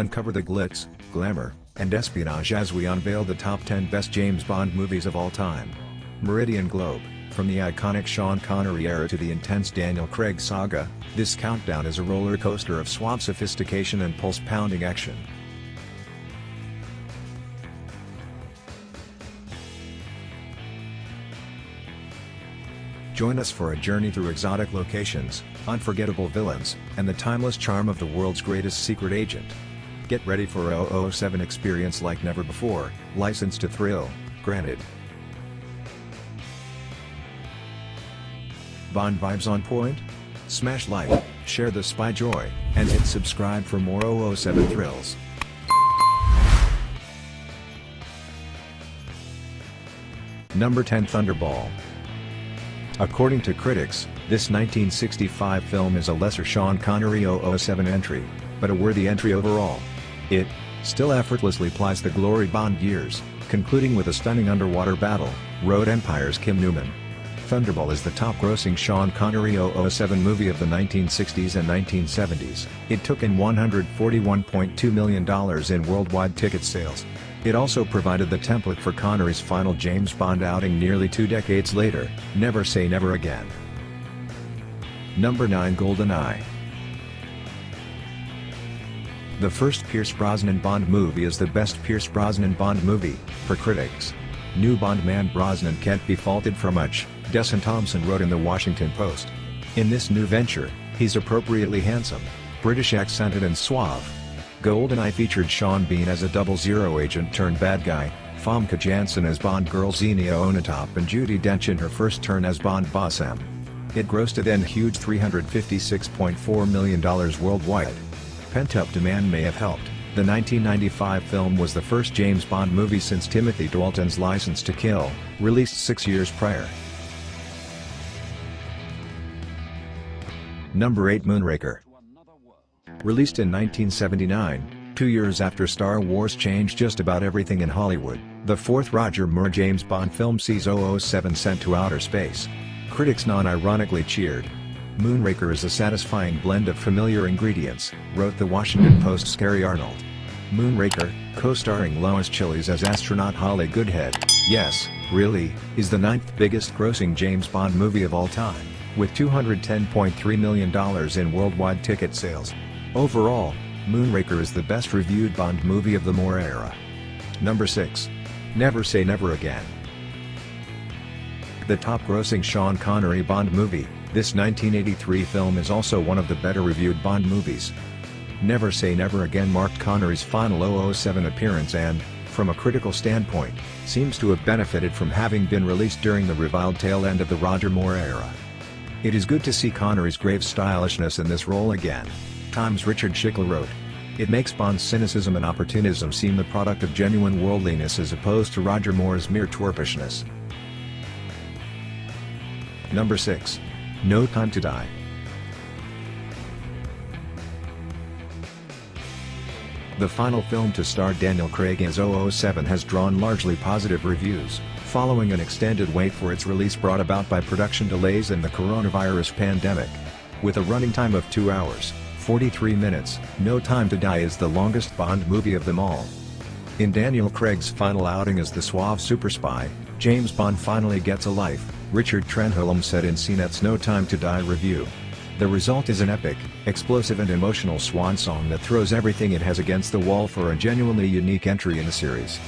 Uncover the glitz, glamour, and espionage as we unveil the top 10 best James Bond movies of all time. Meridian Globe, from the iconic Sean Connery era to the intense Daniel Craig saga, this countdown is a roller coaster of suave sophistication and pulse-pounding action. Join us for a journey through exotic locations, unforgettable villains, and the timeless charm of the world's greatest secret agent. Get ready for a 007 experience like never before, licensed to thrill, granted. Bond vibes on point? Smash like, share the spy joy, and hit subscribe for more 007 thrills. Number 10 Thunderball. According to critics, this 1965 film is a lesser Sean Connery 007 entry, but a worthy entry overall. It still effortlessly plies the glory Bond years, concluding with a stunning underwater battle, Road Empire's Kim Newman. Thunderball is the top-grossing Sean Connery 007 movie of the 1960s and 1970s. It took in $141.2 million in worldwide ticket sales. It also provided the template for Connery's final James Bond outing nearly 2 decades later, Never Say Never Again. Number 9 GoldenEye. The first Pierce Brosnan Bond movie is the best Pierce Brosnan Bond movie, for critics. New Bond man Brosnan can't be faulted for much, Desson Thompson wrote in the Washington Post. In this new venture, he's appropriately handsome, British accented and suave. GoldenEye featured Sean Bean as a 00 agent turned bad guy, Famke Janssen as Bond girl Xenia Onatopp and Judi Dench in her first turn as Bond boss M. It grossed a then huge $356.4 million worldwide. Pent-up demand may have helped. The 1995 film was the first James Bond movie since Timothy Dalton's License to Kill, released 6 years prior. Number 8 Moonraker. Released in 1979, 2 years after Star Wars changed just about everything in Hollywood, the fourth Roger Moore James Bond film sees 007 sent to outer space. Critics non-ironically cheered. Moonraker is a satisfying blend of familiar ingredients, wrote the Washington Post's Gary Arnold. Moonraker, co-starring Lois Chiles as astronaut Holly Goodhead, yes, really, is the 9th biggest grossing James Bond movie of all time, with $210.3 million in worldwide ticket sales. Overall, Moonraker is the best reviewed Bond movie of the Moore era. Number 6. Never Say Never Again. The top-grossing Sean Connery Bond movie, this 1983 film is also one of the better reviewed Bond movies. Never Say Never Again marked Connery's final 007 appearance and, from a critical standpoint, seems to have benefited from having been released during the reviled tail end of the Roger Moore era. It is good to see Connery's grave stylishness in this role again. Times Richard Schickel wrote, "It makes Bond's cynicism and opportunism seem the product of genuine worldliness as opposed to Roger Moore's mere twerpishness." Number 6. No Time to Die. The final film to star Daniel Craig as 007 has drawn largely positive reviews, following an extended wait for its release brought about by production delays and the coronavirus pandemic. With a running time of 2 hours, 43 minutes, No Time to Die is the longest Bond movie of them all. In Daniel Craig's final outing as the suave super spy, James Bond finally gets a life, Richard Trenholm said in CNET's No Time to Die review. The result is an epic, explosive and emotional swan song that throws everything it has against the wall for a genuinely unique entry in the series.